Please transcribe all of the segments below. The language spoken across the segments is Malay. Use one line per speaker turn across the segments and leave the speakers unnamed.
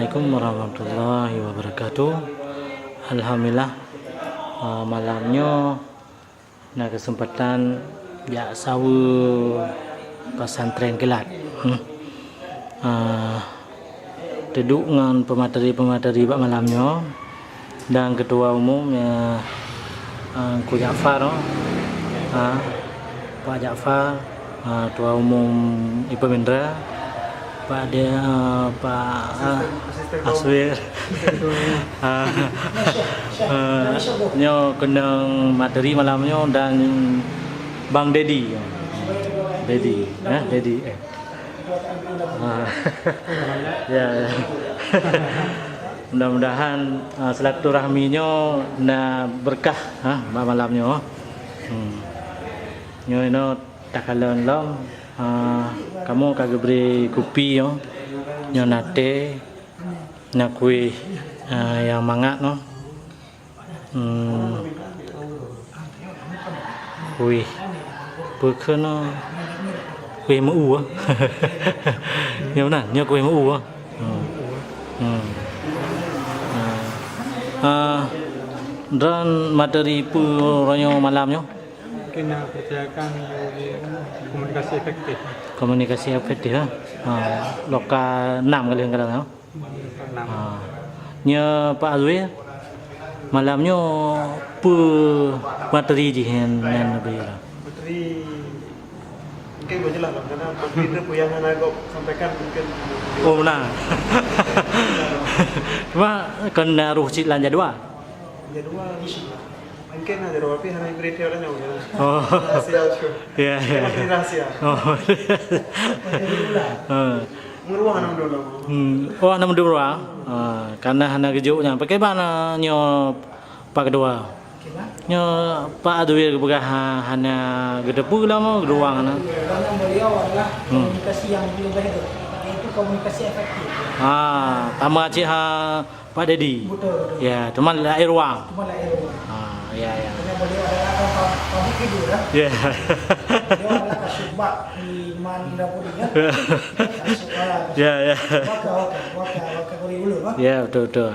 Assalamualaikum warahmatullahi wabarakatuh. Alhamdulillah, malamnya na kesempatan ya sawu pesantren Kilat. Duduk dengan pemateri bak malamnya dan ketua umum ya Ku Ja'far, Pak Ja'far, ketua umum IPMindra, Pak Aswir, nyo kendang materi malamnya dan Bang Dedi, ya. Mudah-mudahan silaturahminya na berkah malamnya. Nyo ino takalan lom kamu kagak beri kopi yo nyo nate na kue yang mangat no kue bukan no kue mu nyo na nyo kue mu dan materi puronyo malamnya
kena percayakan komunikasi efektif.
Komunikasi efektif lokal 6 kali kadang. Nya Pak Azwir malamnya pu materi jihen nan lebih.
Materi mungkin gue jelas lah karena materi itu yang aku sampaikan mungkin.
Oh benar. Cuma kena ruh cik lan jadwal.
Jadwal mungkin ada berapa hari berita orang yang
oh
rahasia tu.
Ya.
Rahasia.
Oh.
Meruang enam dulu.
Oh 6 dulu karena hana kejuknya. Pakai mana nyo Pak Kedua? Nyo Pak Adwir kebegah hana gede pula mau ruang na.
Karena beliau adalah komunikasi yang belum baik, yaitu komunikasi efektif.
Tambah cik Pak Dedi.
Betul.
Ya, teman lahir ruang.
Cuma lah ilmu.
Ya.
Karena beliau adalah pabrik hidup ya.
Ya.
Beliau adalah kasubag di Mandra Puri ya.
Ya.
Waka Kori Ulu pak.
Ya, betul.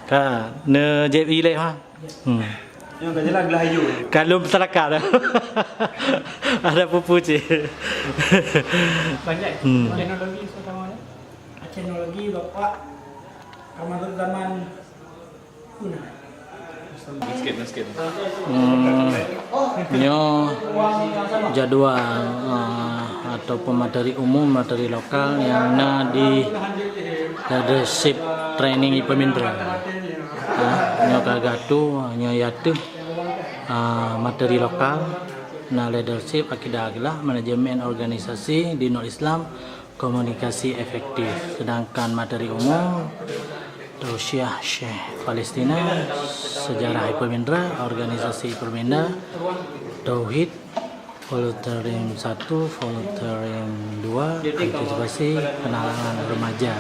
Ka ne JP leh ha.
Yang tak jelas gelah hiu.
Kalau masyarakat ada pupu cik.
Banyak teknologi sekarang ya. Teknologi bapak Ramadan zaman kuna.
Miskin.
Nyo jadwal atau pemateri umum, materi lokal yang di leadership training IPMindra. Nyo kagatu, nyo yatu materi lokal na leadership akidah aglah manajemen organisasi di Nur Islam komunikasi efektif. Sedangkan materi umum Tausiah Syekh Palestina, sejarah IPMindra, organisasi IPMindra, Tauhid, volunteering 1, volunteering 2, antisipasi kenalan remaja,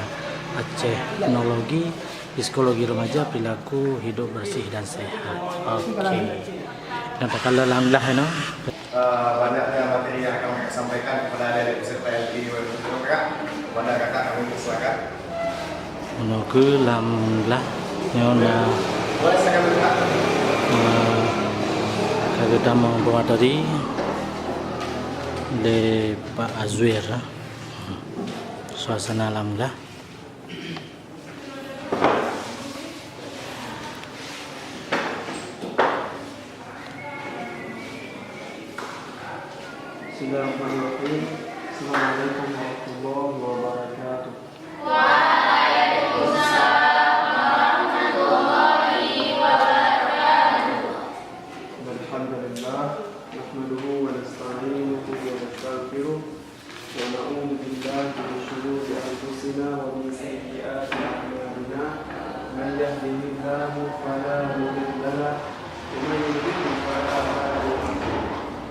Aceh, teknologi, psikologi remaja, perilaku hidup bersih dan sehat. Okey. Dan kalau alhamdulillah no.
Banyaknya materi yang akan sampaikan kepada adik-adik peserta LP kepada kakak kami persilakan.
Menunggu alhamdulillah nyona kita mau pemateri de Pak Azwir. Suasana alhamdulillah.
Bismillahirrahmanirrahim. Assalamualaikum warahmatullahi wabarakatuh. ومن سيئات أعمالنا من يهده الله فلا مضل له ومن يضلل فلا هادي له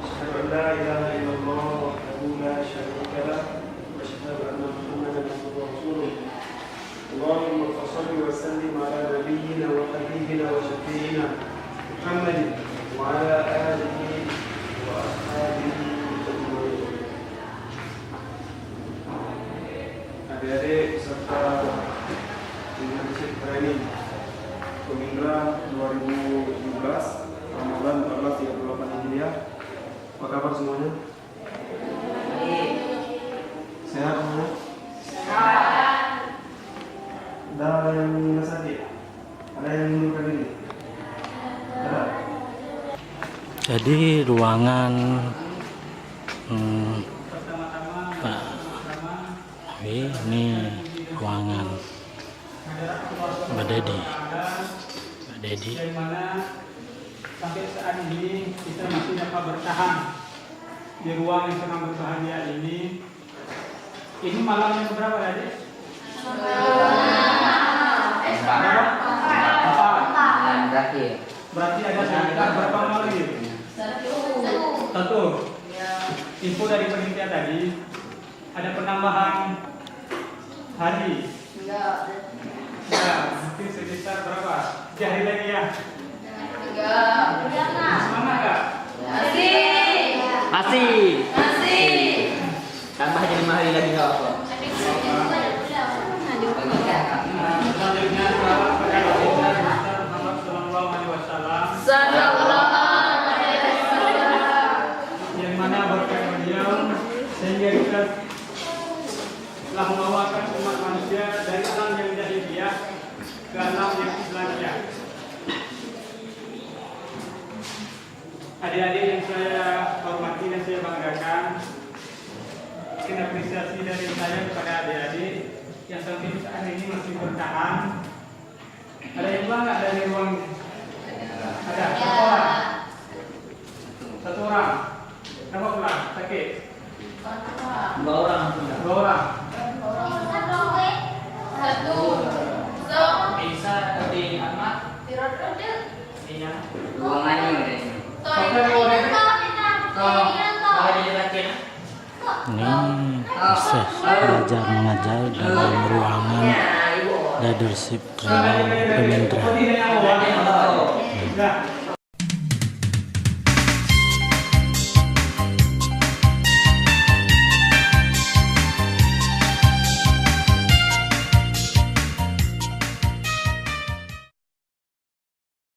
أشهد أن لا إله إلا الله وحده لا شريك له وأشهد أن محمدا عبده ورسوله اللهم صل وسلم على نبينا وحبيبنا وشفيعنا محمد وعلى آله وأصحابه adik-adik serta Basic Training Pemindra 2017 Ramadan 1438 Hijriah. Apa kabar semuanya? Sehat semuanya? Ada yang sakit? Ada yang mengundurkan diri? Ada?
Jadi ruangan Pak Wi, ini ruangan Mbak Dedi.
Dari mana sampai saat ini kita masih dapat bertahan di ruang yang sangat berbahagia ini. Ini malam yang berapa tadi? Empat. Berarti ada sekitar berapa malam lagi? Satu. Info dari panitia tadi ada penambahan hari. Ya, mungkin sekitar berapa? 3 hari lagi ya. Semangat kak?
Masih. Tambah jadi 5 hari lagi nggak apa.
Selanjutnya salawat pada Rasulullah Muhammad Sallallahu Alaihi Wasallam. Yang mana berkat beliau sehingga kita telah membawakan umat manusia dari alam yang jahiliyah ke alam yang Islamiyah. Adik-adik yang saya hormati dan saya banggakan, mungkin apresiasi dari saya kepada adik-adik yang sampai saat ini masih bertahan. Ada yang bangga dari ruang? Ada satu orang. Satu orang. Kenapa pulang? Sakit?
2 orang.
2 orang.
Bisa di Ahmad. Iya. Ruangannya udah ini.
Ini proses belajar mengajar dalam ruangan leadership training Pemindra.
Nah,